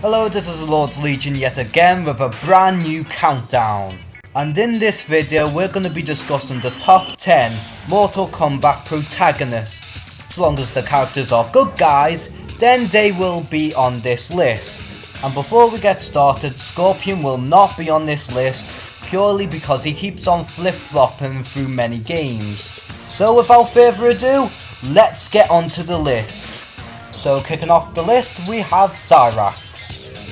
Hello, this is Lord's Legion yet again with a brand new countdown. And in this video we're going to be discussing the top 10 Mortal Kombat protagonists. As long as the characters are good guys, then they will be on this list. And before we get started, Scorpion will not be on this list purely because he keeps on flip-flopping through many games. So without further ado, let's get onto the list. So kicking off the list we have Cyrax.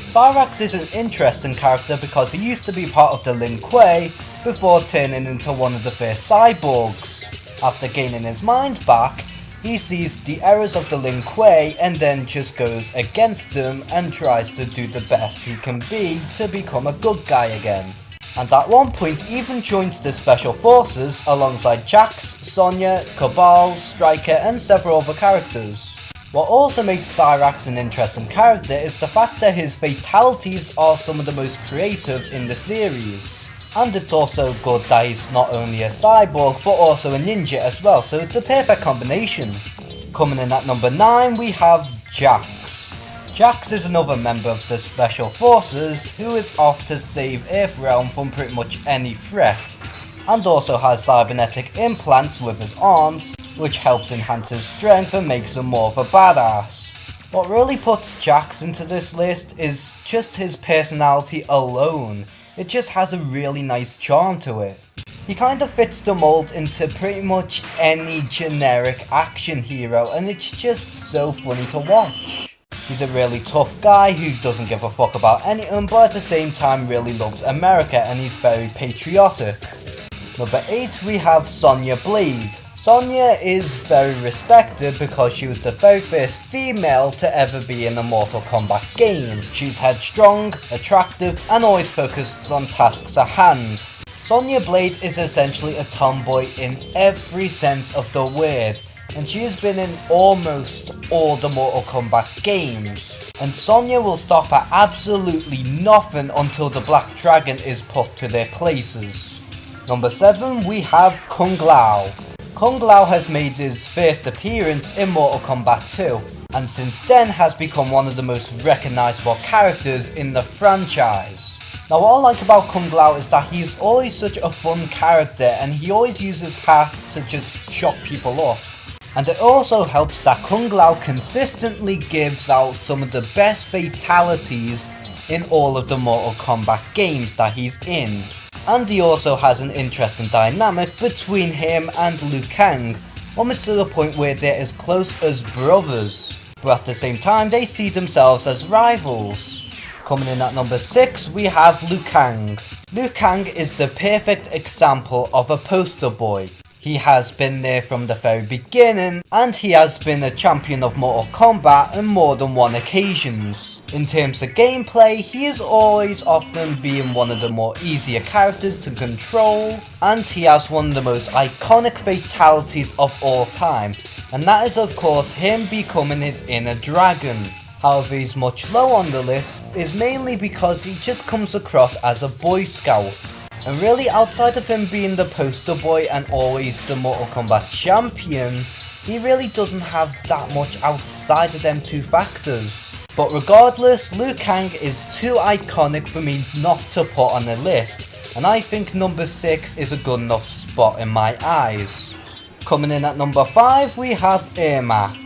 Cyrax is an interesting character because he used to be part of the Lin Kuei before turning into one of the first cyborgs. After gaining his mind back, he sees the errors of the Lin Kuei and then just goes against them and tries to do the best he can be to become a good guy again. And at one point even joins the Special Forces alongside Jax, Sonya, Cabal, Striker and several other characters. What also makes Cyrax an interesting character is the fact that his fatalities are some of the most creative in the series. And it's also good that he's not only a cyborg but also a ninja as well, so it's a perfect combination. Coming in at number 9 we have Jax. Jax is another member of the Special Forces who is off to save Earthrealm from pretty much any threat, and also has cybernetic implants with his arms, which helps enhance his strength and makes him more of a badass. What really puts Jax into this list is just his personality alone. It just has a really nice charm to it. He kind of fits the mold into pretty much any generic action hero, and it's just so funny to watch. He's a really tough guy who doesn't give a fuck about anything, but at the same time really loves America and he's very patriotic. Number 8 we have Sonya Blade. Sonya is very respected because she was the very first female to ever be in a Mortal Kombat game. She's headstrong, attractive and always focused on tasks at hand. Sonya Blade is essentially a tomboy in every sense of the word, and she has been in almost all the Mortal Kombat games. And Sonya will stop at absolutely nothing until the Black Dragon is put to their places. Number 7 we have Kung Lao. Kung Lao has made his first appearance in Mortal Kombat 2, and since then has become one of the most recognisable characters in the franchise. Now what I like about Kung Lao is that he's always such a fun character and he always uses hats to just chop people up. And it also helps that Kung Lao consistently gives out some of the best fatalities in all of the Mortal Kombat games that he's in. And he also has an interesting dynamic between him and Liu Kang, almost to the point where they're as close as brothers, but at the same time they see themselves as rivals. Coming in at number 6 we have Liu Kang. Liu Kang is the perfect example of a poster boy. He has been there from the very beginning, and he has been a champion of Mortal Kombat on more than one occasions. In terms of gameplay, he is always often being one of the more easier characters to control, and he has one of the most iconic fatalities of all time, and that is of course him becoming his inner dragon. However, he's much low on the list is mainly because he just comes across as a boy scout. And really, outside of him being the poster boy and always the Mortal Kombat champion, he really doesn't have that much outside of them two factors. But regardless, Liu Kang is too iconic for me not to put on the list, and I think number 6 is a good enough spot in my eyes. Coming in at number 5 we have Ermac.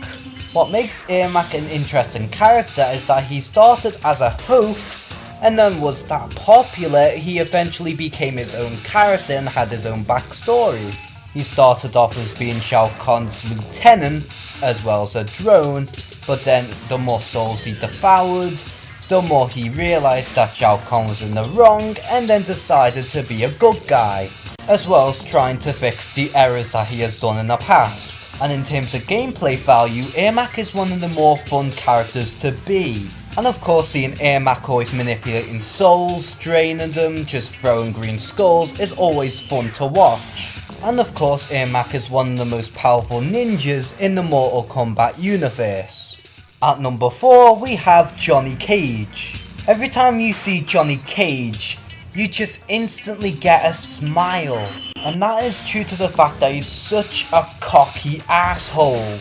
What makes Ermac an interesting character is that he started as a hoax, and then was that popular he eventually became his own character and had his own backstory. He started off as being Shao Kahn's lieutenant as well as a drone, but then the more souls he devoured, the more he realised that Shao Kahn was in the wrong and then decided to be a good guy, as well as trying to fix the errors that he has done in the past. And in terms of gameplay value, Ermac is one of the more fun characters to be. And of course seeing Ermac always manipulating souls, draining them, just throwing green skulls is always fun to watch. And of course Ermac is one of the most powerful ninjas in the Mortal Kombat universe. At number 4 we have Johnny Cage. Every time you see Johnny Cage, you just instantly get a smile. And that is due to the fact that he's such a cocky asshole.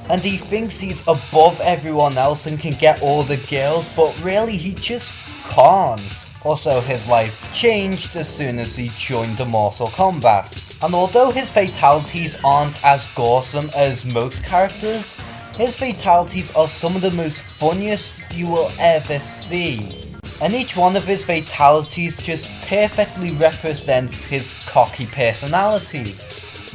and he thinks he's above everyone else and can get all the girls, but really he just can't. Also, his life changed as soon as he joined the Mortal Kombat, and although his fatalities aren't as gruesome as most characters, his fatalities are some of the most funniest you will ever see. And each one of his fatalities just perfectly represents his cocky personality.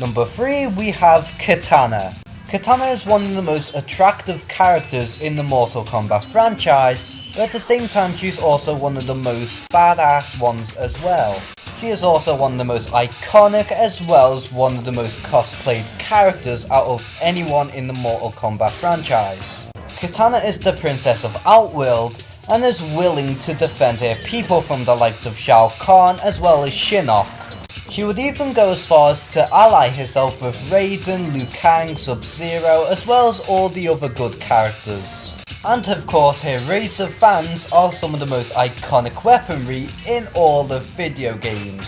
Number 3, we have Katana. Katana is one of the most attractive characters in the Mortal Kombat franchise, but at the same time she's also one of the most badass ones as well. She is also one of the most iconic as well as one of the most cosplayed characters out of anyone in the Mortal Kombat franchise. Katana is the princess of Outworld and is willing to defend her people from the likes of Shao Kahn as well as Shinnok. She would even go as far as to ally herself with Raiden, Liu Kang, SubZero as well as all the other good characters. And of course her race of fans are some of the most iconic weaponry in all of video games.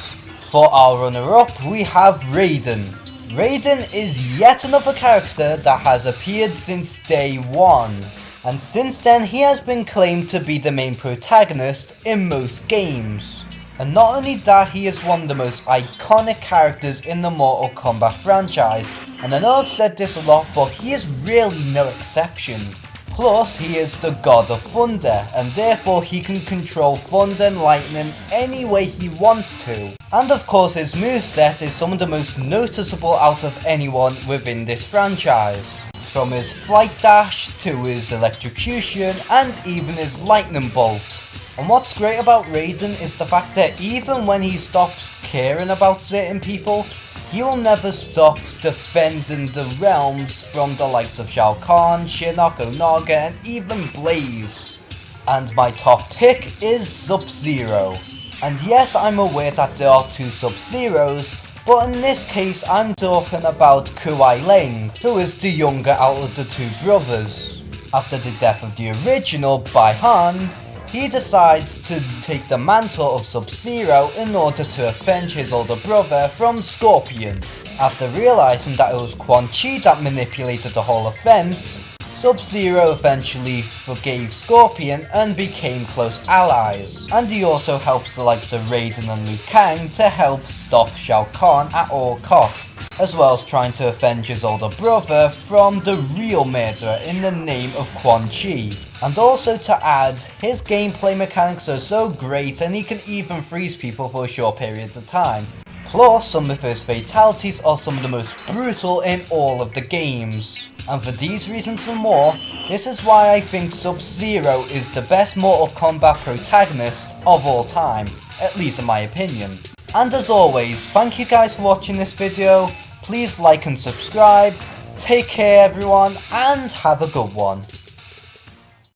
For our runner-up we have Raiden. Raiden is yet another character that has appeared since day one, and since then he has been claimed to be the main protagonist in most games. And not only that, he is one of the most iconic characters in the Mortal Kombat franchise, and I know I've said this a lot, but he is really no exception. Plus, he is the god of thunder, and therefore he can control thunder and lightning any way he wants to. And of course his moveset is some of the most noticeable out of anyone within this franchise. From his flight dash to his electrocution and even his lightning bolt. And what's great about Raiden is the fact that even when he stops caring about certain people, he will never stop defending the realms from the likes of Shao Kahn, Shinnok, Onaga and even Blaze. And my top pick is SubZero. And yes, I'm aware that there are 2 SubZeros, but in this case I'm talking about Kuai Ling, who is the younger out of the 2 brothers. After the death of the original by Han, he decides to take the mantle of SubZero in order to avenge his older brother from Scorpion. After realizing that it was Quan Chi that manipulated the whole event, SubZero eventually forgave Scorpion and became close allies. And he also helps the likes of Raiden and Liu Kang to help stop Shao Kahn at all costs, as well as trying to avenge his older brother from the real murderer in the name of Quan Chi. And also to add, his gameplay mechanics are so great and he can even freeze people for short periods of time. Plus, some of his fatalities are some of the most brutal in all of the games. And for these reasons and more, this is why I think SubZero is the best Mortal Kombat protagonist of all time, at least in my opinion. And as always, thank you guys for watching this video, please like and subscribe, take care everyone, and have a good one.